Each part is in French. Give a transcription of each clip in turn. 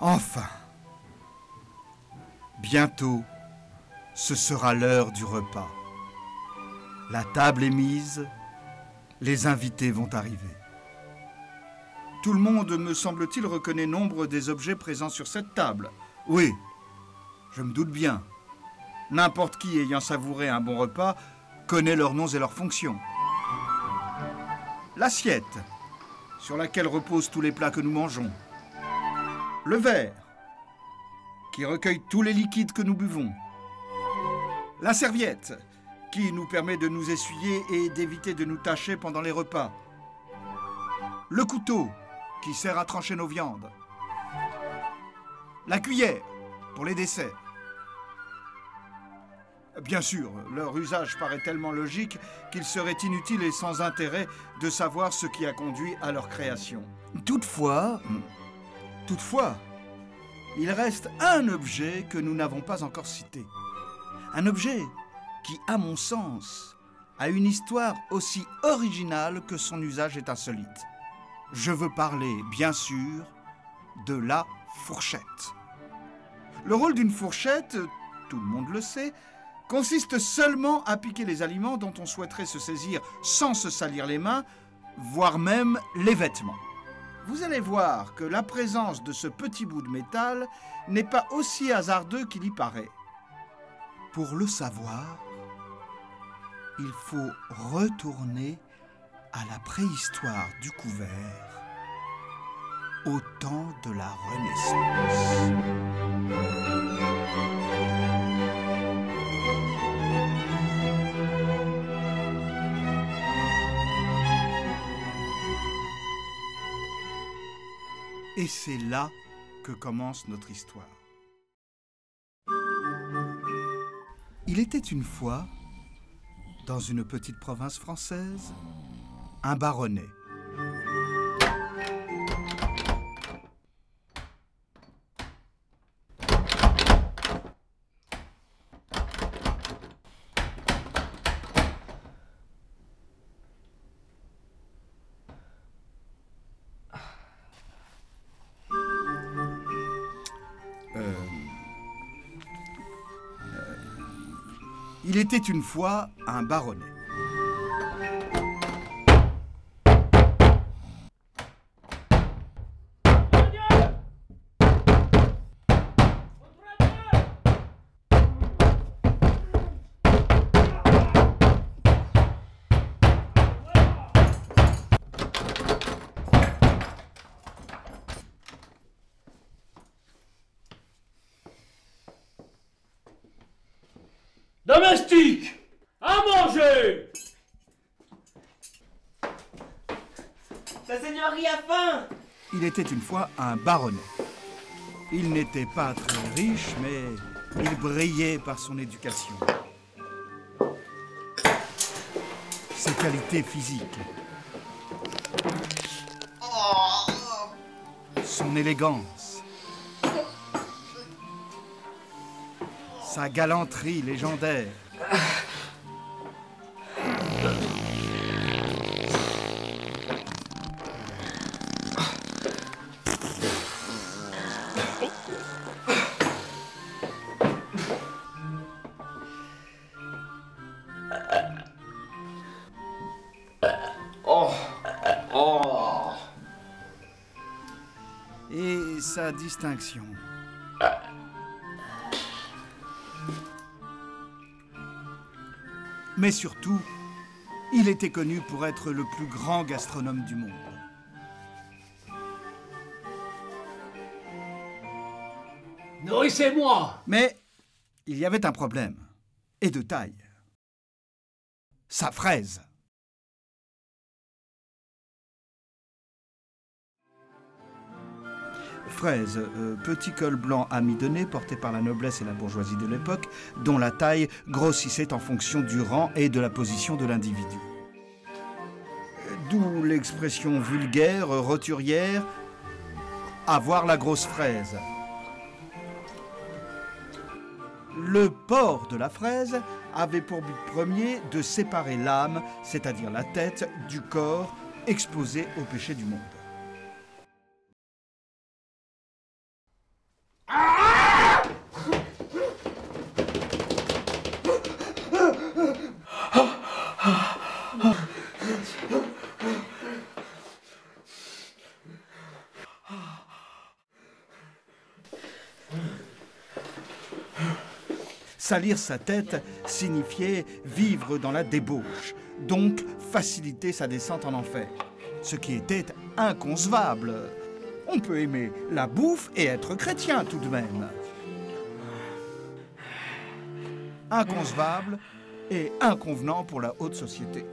Enfin, bientôt, ce sera l'heure du repas. La table est mise, les invités vont arriver. Tout le monde, me semble-t-il, reconnaît nombre des objets présents sur cette table. Oui, je me doute bien. N'importe qui ayant savouré un bon repas connaît leurs noms et leurs fonctions. L'assiette, sur laquelle reposent tous les plats que nous mangeons. Le verre, qui recueille tous les liquides que nous buvons. La serviette, qui nous permet de nous essuyer et d'éviter de nous tacher pendant les repas. Le couteau, qui sert à trancher nos viandes. La cuillère, pour les desserts. Bien sûr, leur usage paraît tellement logique qu'il serait inutile et sans intérêt de savoir ce qui a conduit à leur création. Toutefois, il reste un objet que nous n'avons pas encore cité. Un objet qui, à mon sens, a une histoire aussi originale que son usage est insolite. Je veux parler, bien sûr, de la fourchette. Le rôle d'une fourchette, tout le monde le sait, consiste seulement à piquer les aliments dont on souhaiterait se saisir sans se salir les mains, voire même les vêtements. Vous allez voir que la présence de ce petit bout de métal n'est pas aussi hasardeux qu'il y paraît. Pour le savoir, il faut retourner à la préhistoire du couvert, au temps de la Renaissance. Et c'est là que commence notre histoire. Il était une fois, dans une petite province française, un baronnet. Il était une fois un baronnet. Domestique, à manger! Sa Seigneurie a faim! Il était une fois un baronnet. Il n'était pas très riche, mais il brillait par son éducation. Ses qualités physiques. Son élégance. Sa galanterie légendaire. Et sa distinction. Mais surtout, il était connu pour être le plus grand gastronome du monde. Nourrissez-moi! Mais il y avait un problème, et de taille. Sa fraise. Fraise, petit col blanc à mi-donnée porté par la noblesse et la bourgeoisie de l'époque, dont la taille grossissait en fonction du rang et de la position de l'individu. D'où l'expression vulgaire, roturière, avoir la grosse fraise. Le porc de la fraise avait pour but premier de séparer l'âme, c'est-à-dire la tête, du corps exposé au péché du monde. Salir sa tête signifiait vivre dans la débauche, donc faciliter sa descente en enfer, ce qui était inconcevable. On peut aimer la bouffe et être chrétien tout de même. Inconcevable et inconvenant pour la haute société.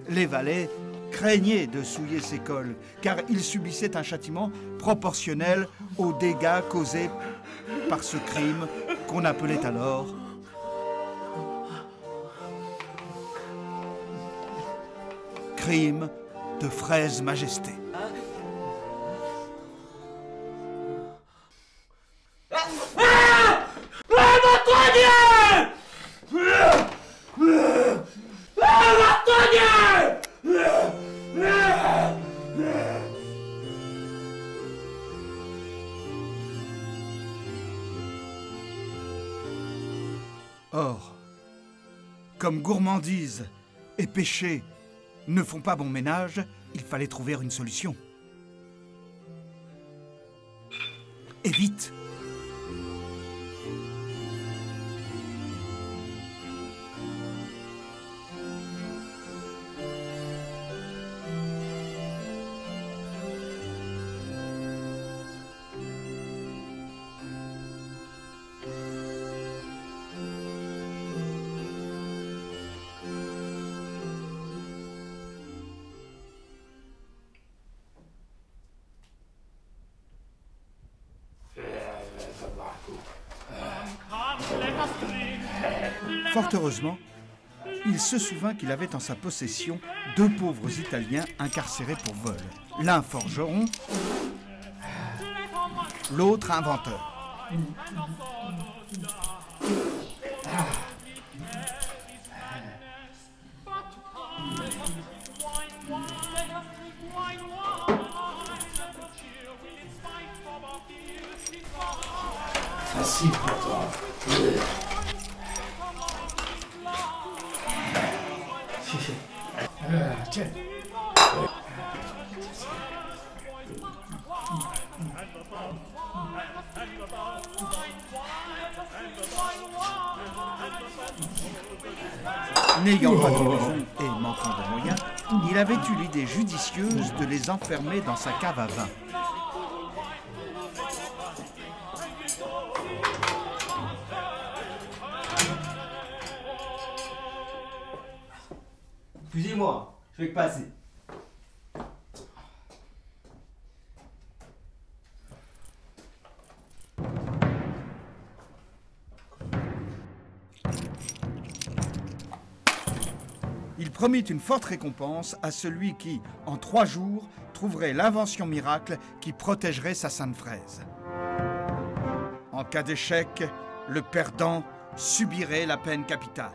Les valets craignaient de souiller ces cols, car ils subissaient un châtiment proportionnel aux dégâts causés par ce crime qu'on appelait alors crime de fraise-majesté. Or, comme gourmandise et péché ne font pas bon ménage, il fallait trouver une solution. Et vite! Fort heureusement, il se souvint qu'il avait en sa possession 2 pauvres Italiens incarcérés pour vol. L'un forgeron, l'autre inventeur. Facile pour toi. Tiens. N'ayant pas de maison et manquant de moyens, il avait eu l'idée judicieuse de les enfermer dans sa cave à vin. Excusez-moi, je fais que passer. Il promit une forte récompense à celui qui, en 3 jours, trouverait l'invention miracle qui protégerait sa sainte fraise. En cas d'échec, le perdant subirait la peine capitale.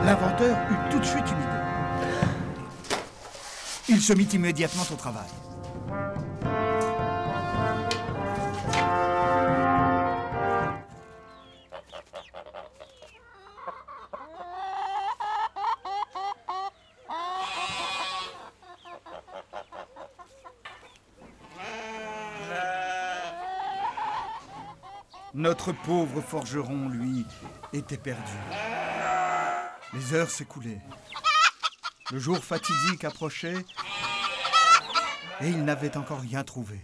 L'inventeur eut tout de suite une idée. Il se mit immédiatement au travail. Notre pauvre forgeron, lui, était perdu. Les heures s'écoulaient. Le jour fatidique approchait et il n'avait encore rien trouvé.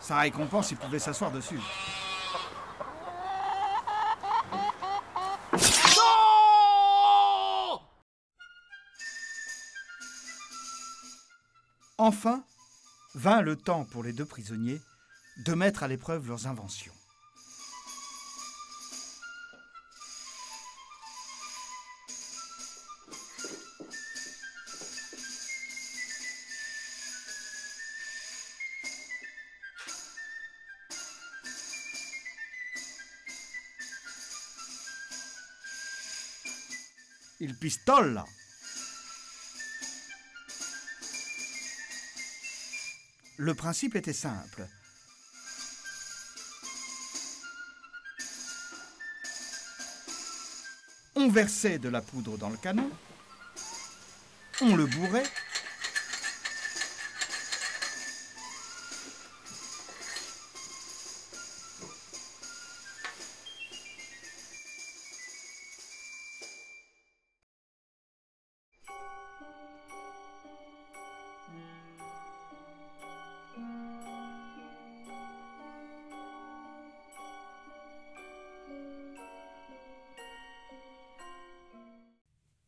Sa récompense, il pouvait s'asseoir dessus. Enfin, vint le temps pour les 2 prisonniers de mettre à l'épreuve leurs inventions. il pistola. Le principe était simple. On versait de la poudre dans le canon, on le bourrait,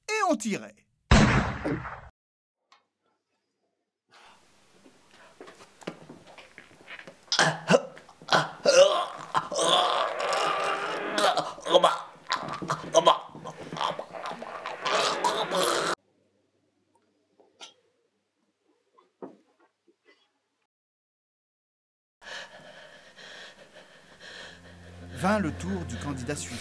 et on tirait. Vint le tour du candidat suivant.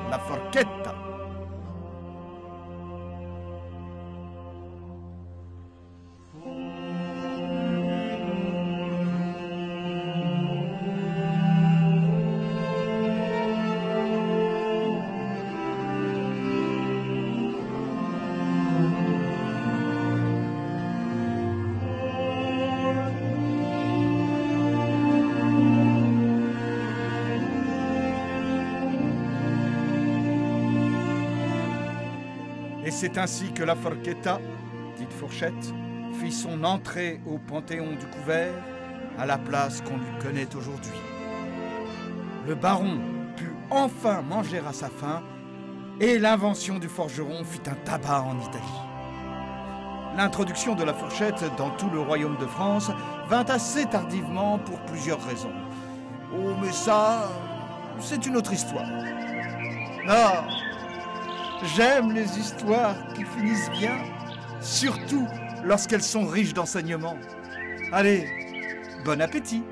La forchetta. Et c'est ainsi que la forchetta, dite fourchette, fit son entrée au panthéon du couvert, à la place qu'on lui connaît aujourd'hui. Le baron put enfin manger à sa faim, et l'invention du forgeron fit un tabac en Italie. L'introduction de la fourchette dans tout le royaume de France vint assez tardivement pour plusieurs raisons. Oh, mais ça, c'est une autre histoire. Non, j'aime les histoires qui finissent bien, surtout lorsqu'elles sont riches d'enseignements. Allez, bon appétit!